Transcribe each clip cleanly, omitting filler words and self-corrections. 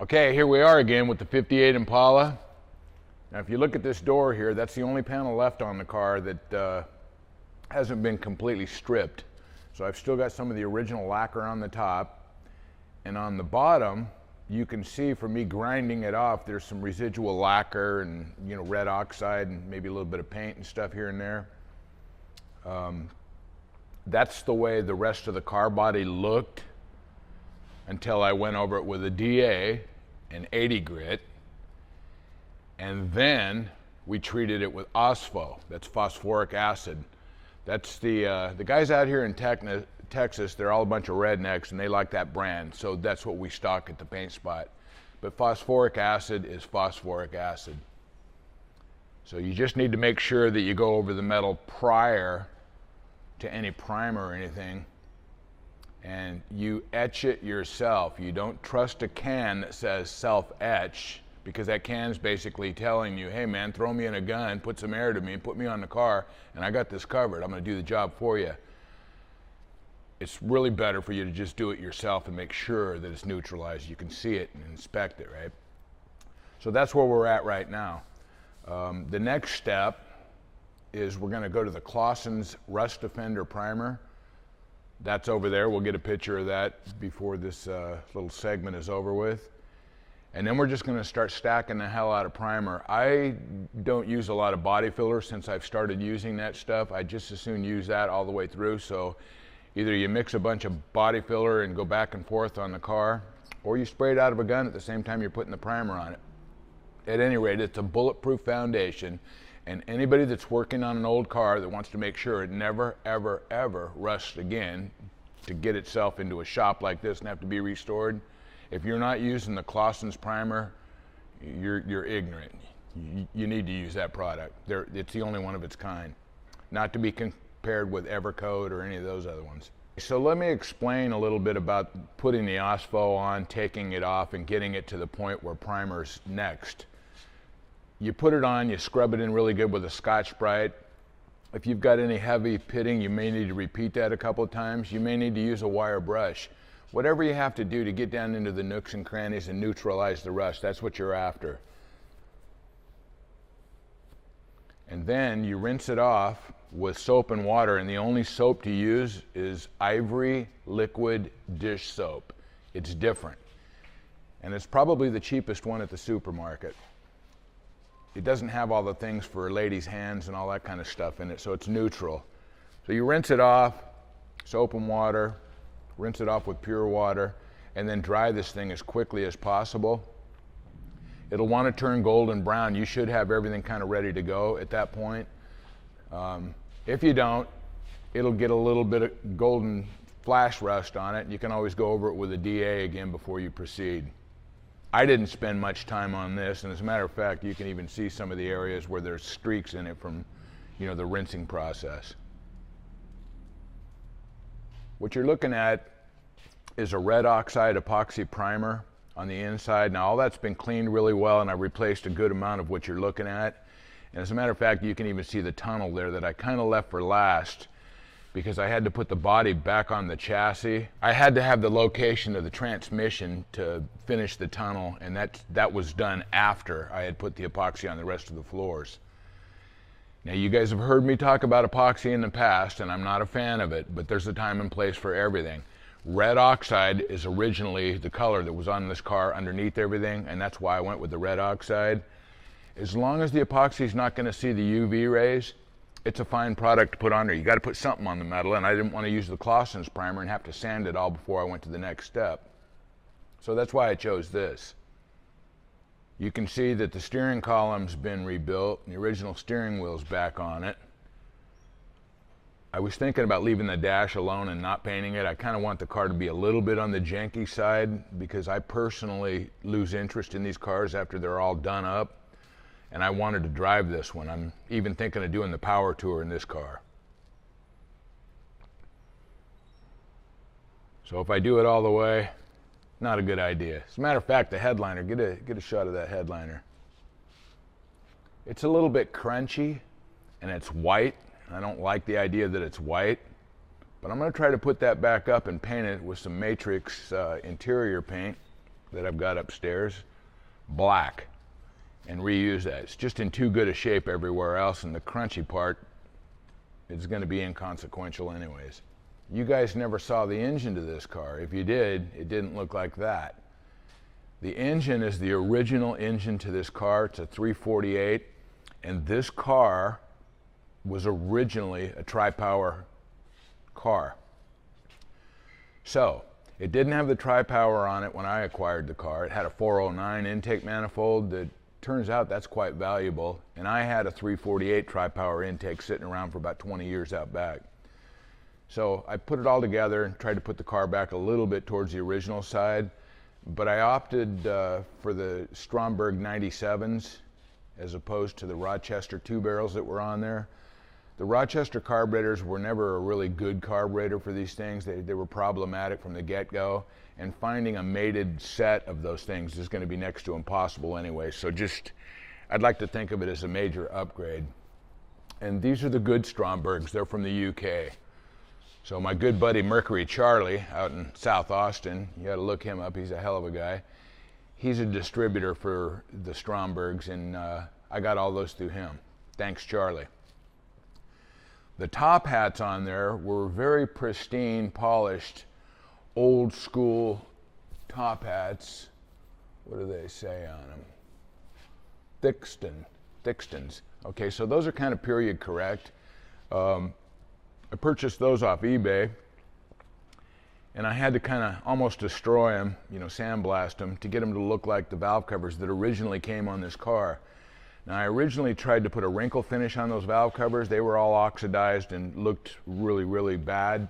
Okay, here we are again with the 58 Impala. Now if you look at this door here, that's the only panel left on the car that hasn't been completely stripped. So I've still got some of the original lacquer on the top, and on the bottom you can see from me grinding it off there's some residual lacquer and red oxide and maybe a little bit of paint and stuff here and there. That's the way the rest of the car body looked until I went over it with a DA and 80 grit, and then we treated it with OSPHO. That's phosphoric acid. That's the guys out here in Texas, they're all a bunch of rednecks and they like that brand, so that's what we stock at the Paint Spot. But phosphoric acid is phosphoric acid. So you just need to make sure that you go over the metal prior to any primer or anything, and you etch it yourself. You don't trust a can that says self-etch, because that can's basically telling you, hey man, throw me in a gun, put some air to me, put me on the car, and I got this covered. I'm gonna do the job for you. It's really better for you to just do it yourself and make sure that it's neutralized. You can see it and inspect it, right? So that's where we're at right now. The next step is we're gonna go to the Clausen's Rust Defender Primer. That's over there. We'll get a picture of that before this little segment is over with. And then we're just going to start stacking the hell out of primer. I don't use a lot of body filler since I've started using that stuff. I just as soon use that all the way through. So either you mix a bunch of body filler and go back and forth on the car, or you spray it out of a gun at the same time you're putting the primer on it. At any rate, it's a bulletproof foundation. And anybody that's working on an old car that wants to make sure it never, ever, ever rusts again to get itself into a shop like this and have to be restored, if you're not using the Clausen's primer, you're ignorant. You need to use that product. It's the only one of its kind, not to be compared with Evercoat or any of those other ones. So let me explain a little bit about putting the OSPHO on, taking it off, and getting it to the point where primer's next. You put it on, you scrub it in really good with a Scotch-Brite. If you've got any heavy pitting, you may need to repeat that a couple of times. You may need to use a wire brush. Whatever you have to do to get down into the nooks and crannies and neutralize the rust, that's what you're after. And then you rinse it off with soap and water, and the only soap to use is Ivory liquid dish soap. It's different. And it's probably the cheapest one at the supermarket. It doesn't have all the things for ladies' hands and all that kind of stuff in it, so it's neutral. So you rinse it off, soap and water, rinse it off with pure water, and then dry this thing as quickly as possible. It'll want to turn golden brown. You should have everything kind of ready to go at that point. If you don't, it'll get a little bit of golden flash rust on it. You can always go over it with a DA again before you proceed. I didn't spend much time on this, and as a matter of fact, you can even see some of the areas where there's streaks in it from, the rinsing process. What you're looking at is a red oxide epoxy primer on the inside. Now all that's been cleaned really well, and I replaced a good amount of what you're looking at. And as a matter of fact, you can even see the tunnel there that I kind of left for last, because I had to put the body back on the chassis. I had to have the location of the transmission to finish the tunnel, and that was done after I had put the epoxy on the rest of the floors. Now you guys have heard me talk about epoxy in the past, and I'm not a fan of it, but there's a time and place for everything. Red oxide is originally the color that was on this car underneath everything, and that's why I went with the red oxide. As long as the epoxy is not going to see the UV rays, it's a fine product to put on there. You got to put something on the metal, and I didn't want to use the Clausen's primer and have to sand it all before I went to the next step. So that's why I chose this. You can see that the steering column's been rebuilt, and the original steering wheel's back on it. I was thinking about leaving the dash alone and not painting it. I kind of want the car to be a little bit on the janky side, because I personally lose interest in these cars after they're all done up. And I wanted to drive this one. I'm even thinking of doing the power tour in this car. So if I do it all the way, not a good idea. As a matter of fact, the headliner, get a shot of that headliner. It's a little bit crunchy, and it's white. I don't like the idea that it's white, but I'm going to try to put that back up and paint it with some Matrix interior paint that I've got upstairs, black, and reuse that. It's just in too good a shape everywhere else, and the crunchy part is going to be inconsequential anyways. You guys never saw the engine to this car. If you did, it didn't look like that. The engine is the original engine to this car. It's a 348, and this car was originally a tri-power car. So it didn't have the tri-power on it when I acquired the car. It had a 409 intake manifold that turns out that's quite valuable, and I had a 348 tri-power intake sitting around for about 20 years out back. So I put it all together and tried to put the car back a little bit towards the original side, but I opted for the Stromberg 97s as opposed to the Rochester 2-barrels that were on there. The Rochester carburetors were never a really good carburetor for these things. They were problematic from the get-go, and finding a mated set of those things is going to be next to impossible anyway. So I'd like to think of it as a major upgrade. And these are the good Strombergs. They're from the UK. So my good buddy Mercury Charlie out in South Austin, you got to look him up. He's a hell of a guy. He's a distributor for the Strombergs, and I got all those through him. Thanks, Charlie. The top hats on there were very pristine, polished, old school top hats. What do they say on them? Thixtons. Okay, so those are kind of period correct. I purchased those off eBay, and I had to kind of almost destroy them, sandblast them, to get them to look like the valve covers that originally came on this car. Now, I originally tried to put a wrinkle finish on those valve covers. They were all oxidized and looked really, really bad.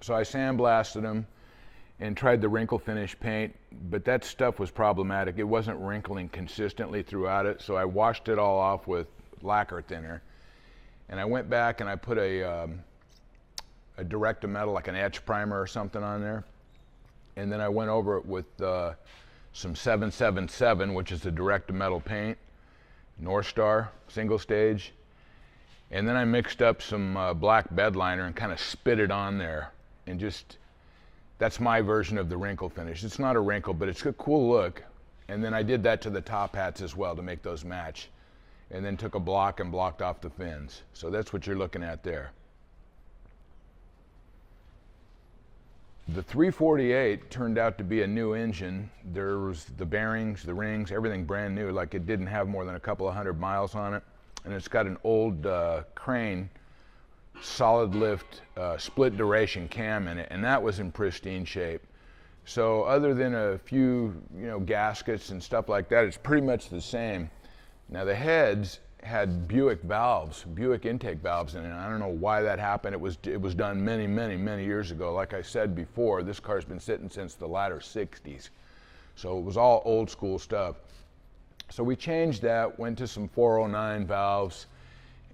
So I sandblasted them and tried the wrinkle finish paint, but that stuff was problematic. It wasn't wrinkling consistently throughout it, so I washed it all off with lacquer thinner. And I went back and I put a direct-to-metal, like an etch primer or something on there. And then I went over it with some 777, which is a direct-to-metal paint, North Star, single stage. And then I mixed up some black bed liner and kind of spit it on there. And that's my version of the wrinkle finish. It's not a wrinkle, but it's a cool look. And then I did that to the top hats as well to make those match. And then took a block and blocked off the fins. So that's what you're looking at there. The 348 turned out to be a new engine. There was the bearings, the rings, everything brand new, like it didn't have more than a couple of 100 miles on it. And it's got an old Crane solid lift split duration cam in it, and that was in pristine shape. So other than a few gaskets and stuff like that, it's pretty much the same. Now the heads had Buick valves, Buick intake valves in it. I don't know why that happened. It was done many, many, many years ago. Like I said before, this car's been sitting since the latter 60s. So it was all old school stuff. So we changed that, went to some 409 valves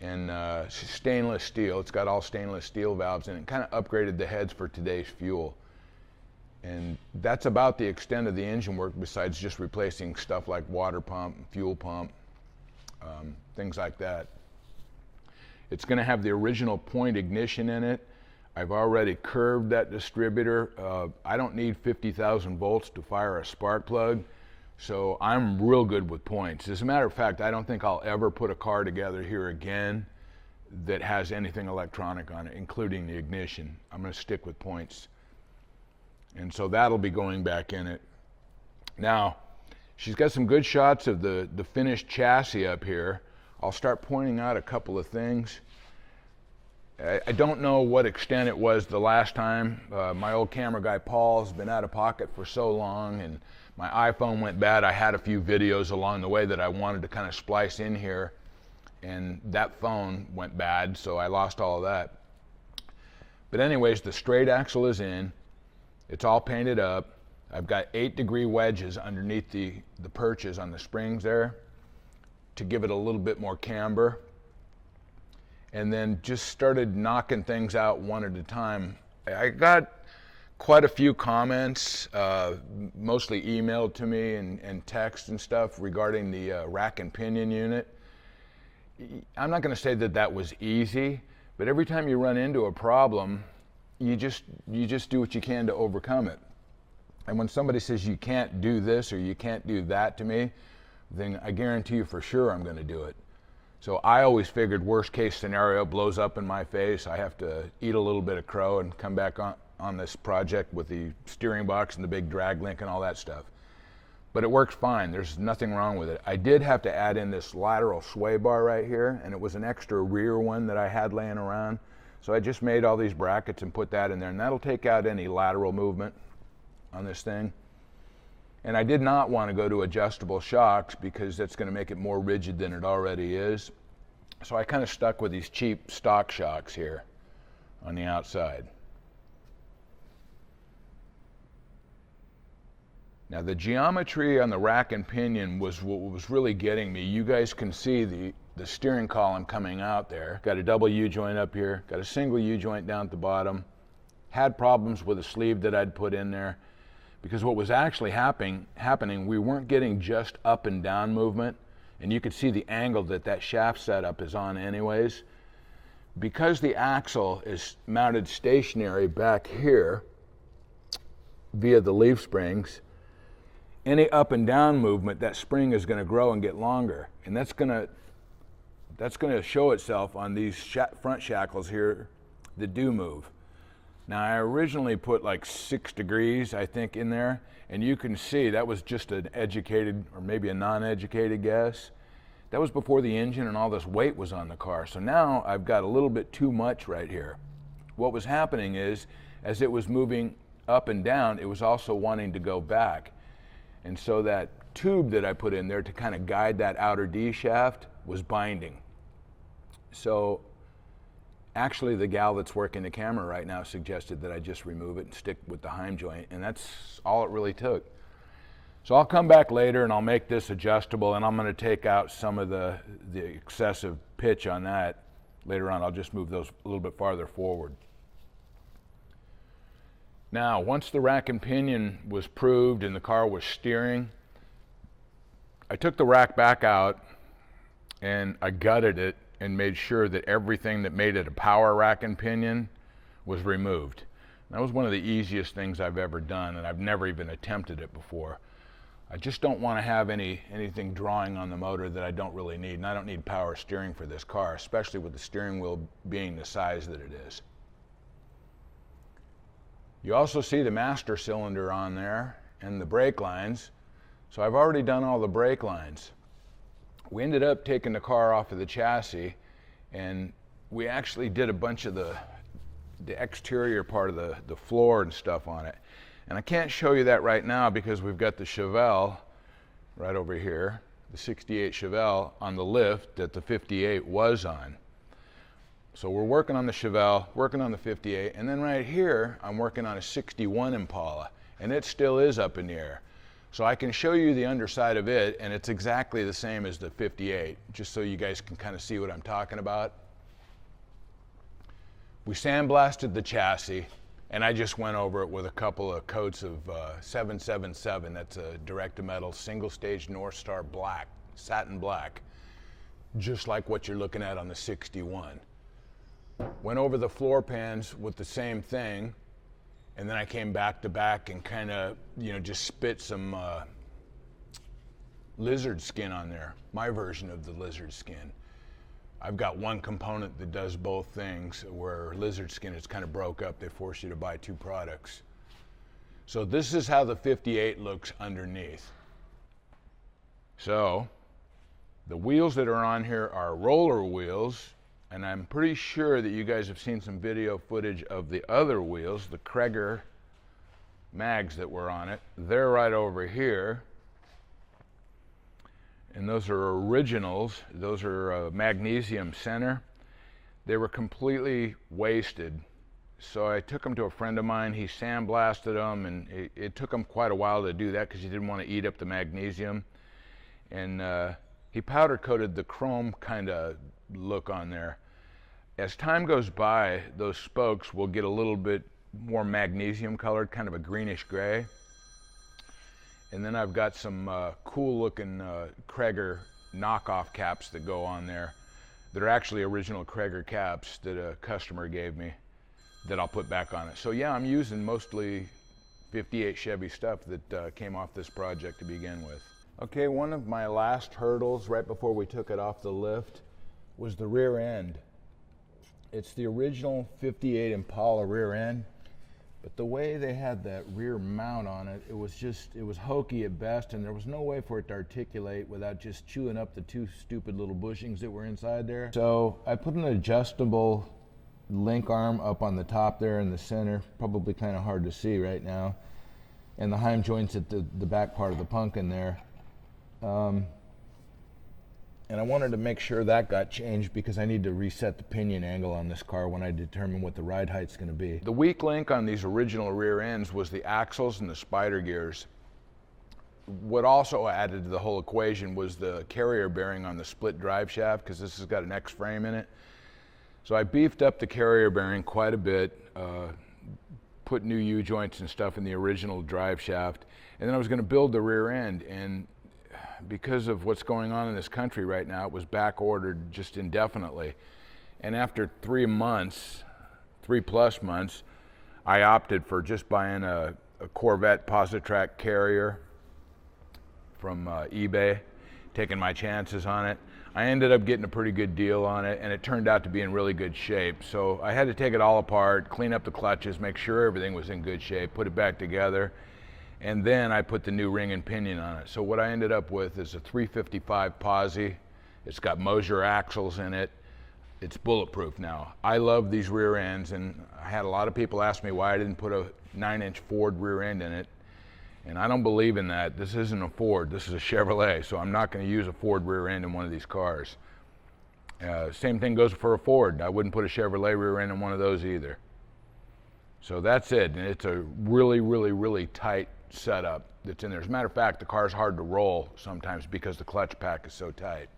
and stainless steel. It's got all stainless steel valves in it. Kind of upgraded the heads for today's fuel. And that's about the extent of the engine work, besides just replacing stuff like water pump, fuel pump, things like that. It's going to have the original point ignition in it. I've already curved that distributor. I don't need 50,000 volts to fire a spark plug, so I'm real good with points. As a matter of fact, I don't think I'll ever put a car together here again that has anything electronic on it, including the ignition. I'm going to stick with points. And so that'll be going back in it. Now, she's got some good shots of the finished chassis up here. I'll start pointing out a couple of things. I don't know what extent it was the last time. My old camera guy Paul's been out of pocket for so long, and my iPhone went bad. I had a few videos along the way that I wanted to kind of splice in here, and that phone went bad, so I lost all of that. But anyways, the straight axle is in. It's all painted up. I've got 8-degree wedges underneath the perches on the springs there to give it a little bit more camber. And then just started knocking things out one at a time. I got quite a few comments, mostly emailed to me and text and stuff regarding the rack and pinion unit. I'm not going to say that that was easy, but every time you run into a problem, you just do what you can to overcome it. And when somebody says you can't do this or you can't do that to me, then I guarantee you for sure I'm going to do it. So I always figured worst case scenario, blows up in my face, I have to eat a little bit of crow and come back on this project with the steering box and the big drag link and all that stuff. But it works fine, there's nothing wrong with it. I did have to add in this lateral sway bar right here, and it was an extra rear one that I had laying around. So I just made all these brackets and put that in there, and that'll take out any lateral movement on this thing. And I did not want to go to adjustable shocks because that's going to make it more rigid than it already is. So I kind of stuck with these cheap stock shocks here on the outside. Now the geometry on the rack and pinion was what was really getting me. You guys can see the steering column coming out there. Got a double U-joint up here, got a single U-joint down at the bottom. Had problems with a sleeve that I'd put in there because what was actually happening, we weren't getting just up and down movement, and you could see the angle that shaft setup is on anyways. Because the axle is mounted stationary back here via the leaf springs, any up and down movement, that spring is going to grow and get longer, and that's going to show itself on these front shackles here that do move. Now I originally put like 6 degrees, I think, in there, and you can see that was just an educated or maybe a non-educated guess. That was before the engine and all this weight was on the car. So now I've got a little bit too much right here. What was happening is, as it was moving up and down, it was also wanting to go back. And so that tube that I put in there to kind of guide that outer D shaft was binding. So actually the gal that's working the camera right now suggested that I just remove it and stick with the Heim joint, and that's all it really took. So I'll come back later and I'll make this adjustable, and I'm going to take out some of the excessive pitch on that later on. I'll just move those a little bit farther forward. Now, once the rack and pinion was proved and the car was steering, I took the rack back out and I gutted it and made sure that everything that made it a power rack and pinion was removed. That was one of the easiest things I've ever done, and I've never even attempted it before. I just don't want to have anything drawing on the motor that I don't really need, and I don't need power steering for this car, especially with the steering wheel being the size that it is. You also see the master cylinder on there and the brake lines. So I've already done all the brake lines. We ended up taking the car off of the chassis, and we actually did a bunch of the exterior part of the floor and stuff on it. And I can't show you that right now because we've got the Chevelle right over here, the 68 Chevelle on the lift that the 58 was on. So we're working on the Chevelle, working on the 58, and then right here, I'm working on a 61 Impala, and it still is up in the air. So I can show you the underside of it, and it's exactly the same as the 58, just so you guys can kind of see what I'm talking about. We sandblasted the chassis, and I just went over it with a couple of coats of 777, that's a direct-to-metal single-stage North Star black, satin black, just like what you're looking at on the 61. Went over the floor pans with the same thing, and then I came back to back and kind of, just spit some lizard skin on there, my version of the lizard skin. I've got one component that does both things, where lizard skin is kind of broke up. They force you to buy 2 products. So this is how the 58 looks underneath. So the wheels that are on here are roller wheels, and I'm pretty sure that you guys have seen some video footage of the other wheels, the Kreger mags that were on it. They're right over here. And those are originals. Those are magnesium center. They were completely wasted. So I took them to a friend of mine. He sandblasted them, and it took him quite a while to do that because he didn't want to eat up the magnesium. And he powder coated the chrome kind of look on there. As time goes by, those spokes will get a little bit more magnesium colored, kind of a greenish gray. And then I've got some cool looking Kreger knockoff caps that go on there that are actually original Kreger caps that a customer gave me that I'll put back on it. So yeah, I'm using mostly 58 Chevy stuff that came off this project to begin with. Okay, one of my last hurdles right before we took it off the lift was the rear end. It's the original 58 Impala rear end, but the way they had that rear mount on it, it was hokey at best, and there was no way for it to articulate without just chewing up the two stupid little bushings that were inside there. So I put an adjustable link arm up on the top there in the center, probably kind of hard to see right now, and the heim joints at the back part of the pumpkin there. And I wanted to make sure that got changed because I need to reset the pinion angle on this car when I determine what the ride height's going to be. The weak link on these original rear ends was the axles and the spider gears. What also added to the whole equation was the carrier bearing on the split drive shaft, because this has got an X frame in it. So I beefed up the carrier bearing quite a bit, put new U-joints and stuff in the original drive shaft, and then I was going to build the rear end, and because of what's going on in this country right now, it was back ordered just indefinitely. And after 3 months, 3+ months, I opted for just buying a Corvette Positrack carrier from eBay, taking my chances on it. I ended up getting a pretty good deal on it, and it turned out to be in really good shape. So I had to take it all apart, clean up the clutches, make sure everything was in good shape, put it back together, and then I put the new ring and pinion on it. So what I ended up with is a 355 Posi. It's got Mosier axles in it. It's bulletproof now. I love these rear ends, and I had a lot of people ask me why I didn't put a 9-inch Ford rear end in it. And I don't believe in that. This isn't a Ford, this is a Chevrolet, so I'm not going to use a Ford rear end in one of these cars. Same thing goes for a Ford. I wouldn't put a Chevrolet rear end in one of those either. So that's it, and it's a really, really, really tight setup that's in there. As a matter of fact, the car's hard to roll sometimes because the clutch pack is so tight.